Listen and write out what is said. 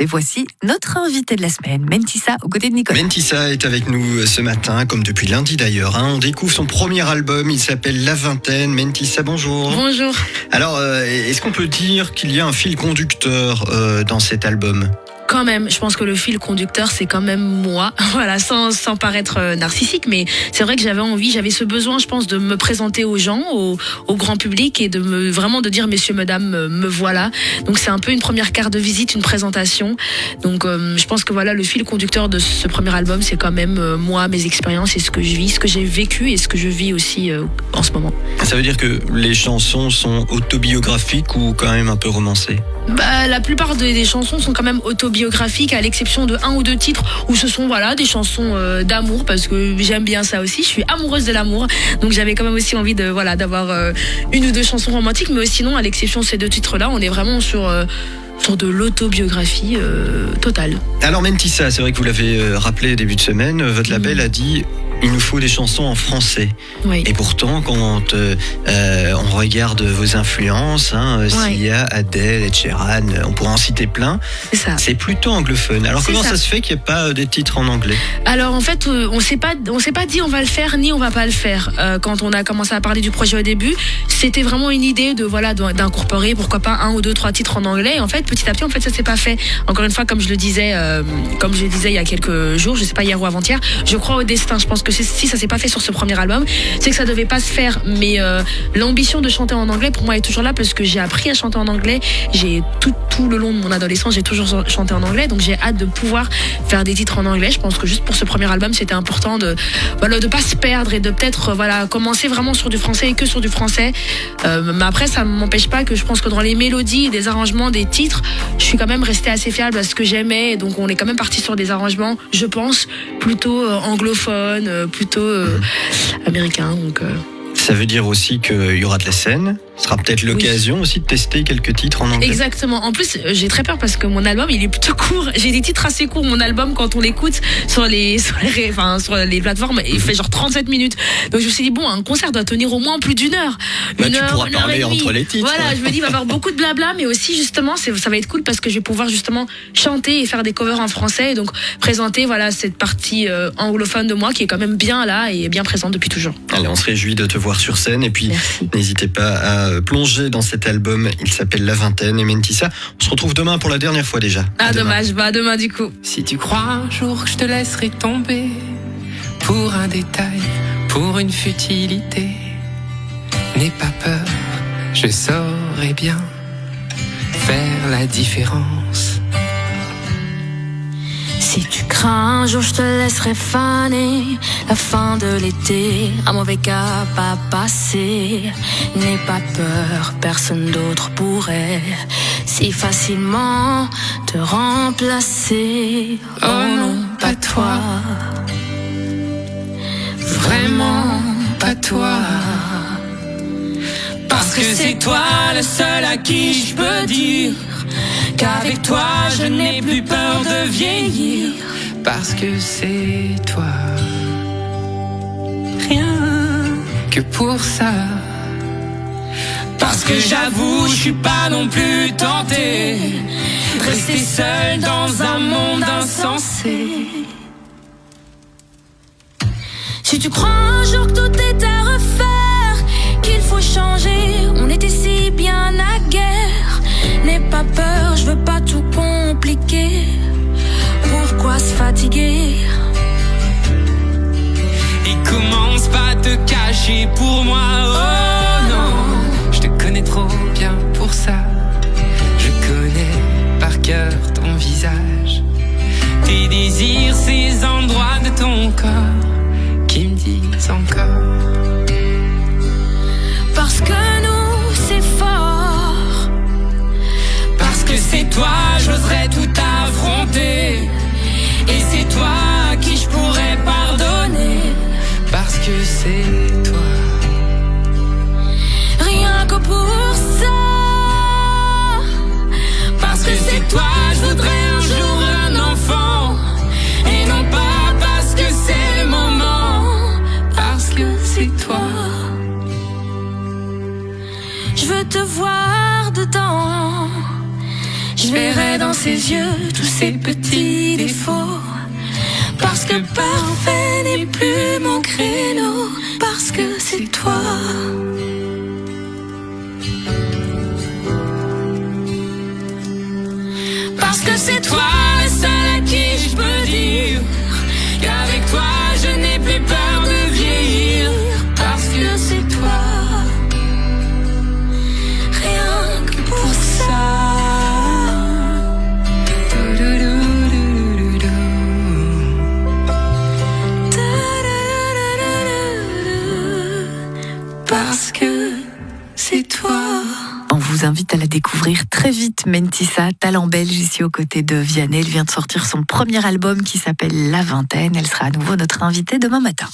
Et voici notre invité de la semaine, Mentissa, aux côtés de Nicolas. Mentissa est avec nous ce matin, comme depuis lundi d'ailleurs. On découvre son premier album, il s'appelle La Vingtaine. Mentissa, bonjour. Bonjour. Alors, est-ce qu'on peut dire qu'il y a un fil conducteur dans cet album ? Quand même, je pense que le fil conducteur, c'est quand même moi. Voilà, sans paraître narcissique, mais c'est vrai que j'avais ce besoin, je pense, de me présenter aux gens, au grand public, et vraiment de dire, messieurs, mesdames, me voilà. Donc c'est un peu une première carte de visite, une présentation. Donc je pense que voilà, le fil conducteur de ce premier album, c'est quand même moi, mes expériences et ce que je vis, ce que j'ai vécu et ce que je vis aussi en ce moment. Ça veut dire que les chansons sont autobiographiques ou quand même un peu romancées ? La plupart des chansons sont quand même autobiographiques, à l'exception de 1 ou 2 titres où ce sont des chansons d'amour, parce que j'aime bien ça aussi. Je suis amoureuse de l'amour, donc j'avais quand même aussi envie d'avoir 1 ou 2 chansons romantiques, mais sinon, à l'exception de ces 2 titres-là, on est vraiment sur de l'autobiographie totale. Alors Mentissa, c'est vrai que vous l'avez rappelé début de semaine, votre label a dit il nous faut des chansons en français. Oui. Et pourtant, quand on regarde vos influences, Sia, Adele, Ed Sheeran, on pourrait en citer plein. C'est ça. C'est plutôt anglophone. Alors comment ça se fait qu'il n'y ait pas des titres en anglais ? Alors en fait, on s'est pas dit on va le faire ni on va pas le faire. Quand on a commencé à parler du projet au début, c'était vraiment une idée d'incorporer pourquoi pas 1 ou 2, 3 titres en anglais. Et en fait, petit à petit, ça s'est pas fait. Encore une fois, comme je le disais il y a quelques jours, je sais pas, hier ou avant-hier, je crois au destin. Je pense que si ça s'est pas fait sur ce premier album, c'est que ça devait pas se faire. Mais l'ambition de chanter en anglais pour moi est toujours là, parce que j'ai appris à chanter en anglais. J'ai tout le long de mon adolescence, j'ai toujours chanté en anglais, donc j'ai hâte de pouvoir faire des titres en anglais. Je pense que juste pour ce premier album, c'était important de pas se perdre et de peut-être commencer vraiment sur du français et que sur du français. Mais après, ça m'empêche pas que je pense que dans les mélodies, des arrangements, des titres, je suis quand même restée assez fiable à ce que j'aimais. Donc on est quand même parti sur des arrangements, je pense, plutôt anglophones, plutôt américains. Donc ça veut dire aussi qu'il y aura de la scène. Ce sera peut-être l'occasion aussi de tester quelques titres en anglais. Exactement. En plus, j'ai très peur parce que mon album, il est plutôt court. J'ai des titres assez courts. Mon album, quand on l'écoute sur les plateformes, il fait genre 37 minutes. Donc je me suis dit, un concert doit tenir au moins plus d'1 heure. Tu pourras parler entre les titres. Voilà, je me dis, il va y avoir beaucoup de blabla, mais aussi justement, ça va être cool parce que je vais pouvoir justement chanter et faire des covers en français. Et donc présenter cette partie anglophone de moi qui est quand même bien là et bien présente depuis toujours. Allez, on se réjouit de te voir sur scène, et puis n'hésitez pas à plonger dans cet album. Il s'appelle La Vingtaine. Et Mentissa, on se retrouve demain pour la dernière fois déjà. Dommage, à demain du coup. Si tu crois un jour que je te laisserai tomber pour un détail, pour une futilité, n'aie pas peur, je saurai bien faire la différence. Si tu crains un jour, je te laisserai faner la fin de l'été, un mauvais cap à passer. N'aie pas peur, personne d'autre pourrait si facilement te remplacer. Oh non, pas toi, vraiment pas toi, parce que c'est toi le seul à qui je peux dire qu'avec toi je n'ai plus peur de vieillir, parce que c'est toi, rien que pour ça. Parce que j'avoue, je suis pas non plus tenté de rester seul dans un monde insensé. Si tu crois un jour que tout est à refaire, qu'il faut changer, on était si bien à guerre. N'aie pas peur, je veux pas tout compliquer. Pourquoi se fatiguer? Et commence pas à te cacher pour moi, oh non. Je te connais trop bien pour ça. Je connais par cœur ton visage, tes désirs, ces endroits de ton corps qui me disent encore. Parce que nous c'est fort, parce que c'est toi, j'oserais tout affronter. Et c'est toi à qui je pourrais pardonner, parce que c'est toi. Rien que pour ça, parce que c'est toi, je voudrais un jour un enfant. Et non pas parce que c'est le moment, parce que c'est toi. je veux te voir dedans. Je verrai dans dans ses yeux tous ses petits défauts. Parce que parfait n'est plus mon créneau, parce que c'est toi. Parce que c'est toi le seul à qui je peux dire qu'avec toi je n'ai plus peur de vieillir. Parce que c'est toi, rien que pour ça. Parce que c'est toi. On vous invite à la découvrir très vite, Mentissa, talent belge ici aux côtés de Vianney. Elle vient de sortir son premier album qui s'appelle La Vingtaine. Elle sera à nouveau notre invitée demain matin.